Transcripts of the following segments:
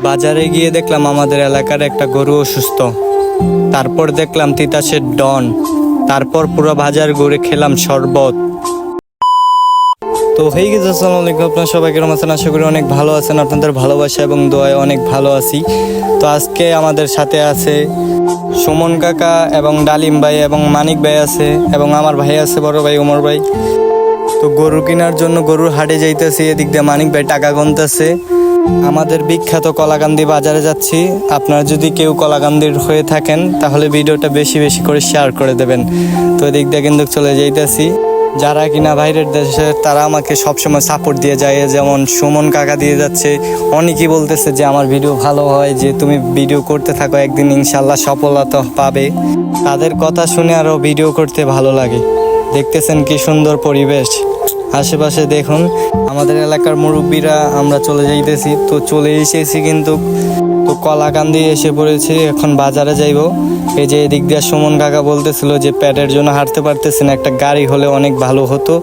বাজারে গিয়ে দেখলাম আমাদের এলাকার একটা গরু অসুস্থ। তারপর দেখলাম তিতাসের ডন। তারপর পুরো বাজার ঘুরে খেলাম শরবত। তো হয়ে গেছে, আসসালামু আলাইকুম। আপনার সবাই কেমন আছেন? আশা করি অনেক ভালো আছেন। আপনাদের ভালোবাসা এবং দোয়ায় অনেক ভালো আছি। তো আজকে আমাদের সাথে আছে সুমন কাকা এবং ডালিম ভাই এবং মানিক ভাই আছে এবং আমার ভাই আছে, বড় ভাই ওমর ভাই। তো গরু কেনার জন্য গরুর হাটে যাইতেছি। এদিক দিয়ে মানিক ভাই টাকা গুনতেছে। আমাদের বিখ্যাত কলাকান্দি বাজারে যাচ্ছি। আপনারা যদি কেউ কলাকান্দির হয়ে থাকেন তাহলে ভিডিওটা বেশি বেশি করে শেয়ার করে দেবেন। তো এদিক দিয়ে কিন্তু চলে যাইতেছি। যারা কিনা বাইরের দেশে তারা আমাকে সবসময় সাপোর্ট দিয়ে যায়, যেমন সুমন কাকা দিয়ে যাচ্ছে। অনেকেই বলতেছে যে আমার ভিডিও ভালো হয়, যে তুমি ভিডিও করতে থাকো, একদিন ইনশাল্লাহ সফলতা পাবে। তাদের কথা শুনে আরও ভিডিও করতে ভালো লাগে। দেখতেছেন কি সুন্দর পরিবেশ। আশেপাশে দেখুন আমাদের এলাকার মুরব্বীরা আমরা চলে যাইতেছি। তো চলে এসেছি কিন্তু, তো কলাকান্দি এসে পড়েছি। এখন বাজারে যাইব। এই যে এদিক দিয়ে সুমন কাকা বলতেছিল যে প্যাডের জন্য হাঁটতে পারতেছেন, একটা গাড়ি হলে অনেক ভালো হতো।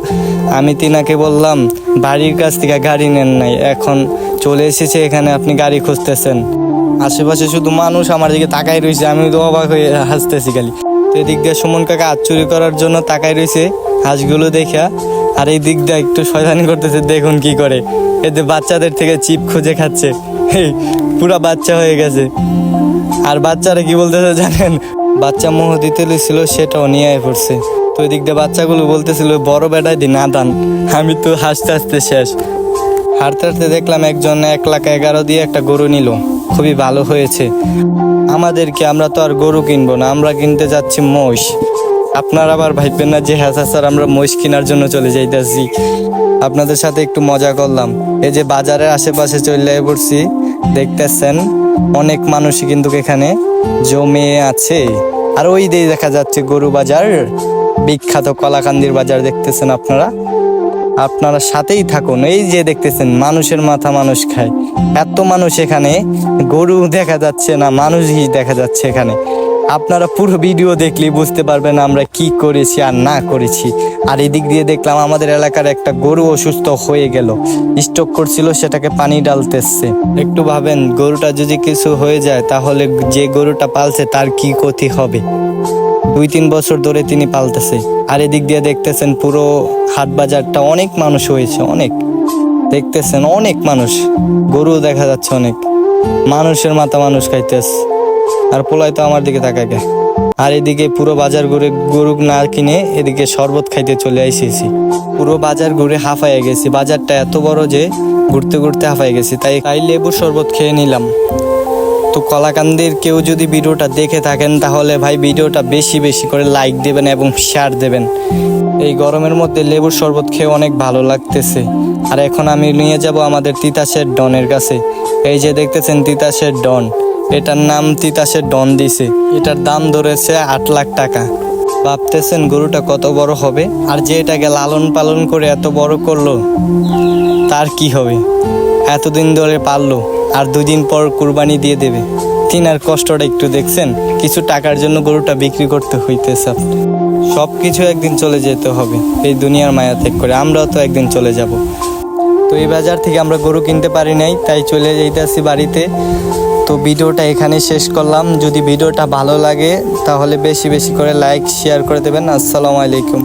আমি তিনাকে বললাম বাড়ির কাছ থেকে গাড়ি নেন নাই, এখন চলে এসেছে এখানে আপনি গাড়ি খুঁজতেছেন। আশেপাশে শুধু মানুষ আমার দিকে তাকাই রয়েছে, আমি তো অবাক হয়ে হাসতেছি খালি। তো এদিক দিয়ে সুমন কাকা হাত চুরি করার জন্য তাকাই রয়েছে হাঁসগুলো দেখা। আর এই দিক দিয়ে একটু শয়তানি করতেছে, দেখুন কি করে। এতে বাচ্চাদের থেকে চিপ খুঁজে খাচ্ছে, পুরা বাচ্চা হয়ে গেছে। আর বাচ্চারা কি বলতেছে জানেন, বাচ্চা মোহ দিতে ছিল সেটাও নিয়ে পড়ছে। তো এদিক দিয়ে বাচ্চাগুলো বলতেছিল বড় বেটায় দি না দান। আমি তো হাসতে হাসতে শেষ। হাঁটতে হাঁটতে দেখলাম একজন 1,11,000 দিয়ে একটা গরু নিল, খুবই ভালো হয়েছে। আমাদেরকে, আমরা তো আর গরু কিনবো না, আমরা কিনতে যাচ্ছি মোষ। আপনারা আবার ভাববেন না যে হ্যাঁ স্যার আমরা মোষ কেনার জন্য চলে যাইতেছি। আপনাদের সাথে একটু মজা করলাম। এই যে বাজারের আশেপাশে চলে পড়ছি, দেখতেছেন অনেক মানুষই কিন্তু এখানে জমে আছে। আর ওই দিয়ে দেখা যাচ্ছে গরু বাজার, বিখ্যাত কলাকান্দির বাজার দেখতেছেন আপনারা। আপনারা সাথেই থাকুন। এই যে দেখতেছেন মানুষের মাথা মানুষ খায়, এত মানুষ এখানে। গরু দেখা যাচ্ছে না, মানুষই দেখা যাচ্ছে এখানে। আপনারা পুরো ভিডিও দেখলেই বুঝতে পারবেন আমরা কি করেছি আর না করেছি। আর এদিক দিয়ে দেখলাম আমাদের এলাকার একটা গরু অসুস্থ হয়ে গেল, স্ট্রোক করছিল, সেটাকে পানি ডালতেছে। একটু ভাবেন, গরুটা যদি কিছু হয়ে যায় তাহলে যে গরুটা পালছে তার কি ক্ষতি হবে। 2-3 বছর ধরে তিনি পালতেছে। আর এদিক দিয়ে দেখতেছেন পুরো হাট বাজারটা অনেক মানুষ হয়েছে, অনেক দেখতেছেন, অনেক মানুষ। গরু দেখা যাচ্ছে অনেক, মানুষের মাথা মানুষ খাইতেছে। আর পোলাই তো আমার দিকে তাকায়। আর এদিকে পুরো বাজার ঘুরে গরু না কিনে এদিকে শরবত খাইতে চলে এসেছি। পুরো বাজার ঘুরে হাঁফাইয়া গেছি। বাজারটা এত বড় যে ঘুরতে ঘুরতে হাঁফাইয়া গেছি, তাই লেবুর শরবত খেয়ে নিলাম। তো কলাকান্দির কেউ যদি ভিডিওটা দেখে থাকেন তাহলে ভাই ভিডিওটা বেশি বেশি করে লাইক দেবেন এবং শেয়ার দেবেন। এই গরমের মধ্যে লেবুর শরবত খেয়ে অনেক ভালো লাগতেছে। আর এখন আমি নিয়ে যাব আমাদের তিতাসের ডনের কাছে। এই যে দেখতেছেন তিতাসের ডন, এটার নাম তিতাসের ডন দিছে। এটার দাম ধরেছে 8 লাখ টাকা। ভাবতেছেন গরুটা কত বড় হবে। আর যে এটাকে লালন পালন করে এত বড় করলো তার কি হবে। এতদিন ধরে পাললো আর 2 দিন পর কুরবানি দিয়ে দেবে। তিনার কষ্টটা একটু দেখছেন। কিছু টাকার জন্য গরুটা বিক্রি করতে হইতেছে। সব কিছু একদিন চলে যেতে হবে এই দুনিয়ার মায়া ত্যাগ করে। আমরাও তো একদিন চলে যাব। তো এই বাজার থেকে আমরা গরু কিনতে পারি নাই, তাই চলে যাইতেছি বাড়িতে। তো ভিডিওটা এখানে শেষ করলাম। যদি ভিডিওটা ভালো লাগে তাহলে বেশি বেশি করে লাইক শেয়ার করে দেবেন। আসসালামু আলাইকুম।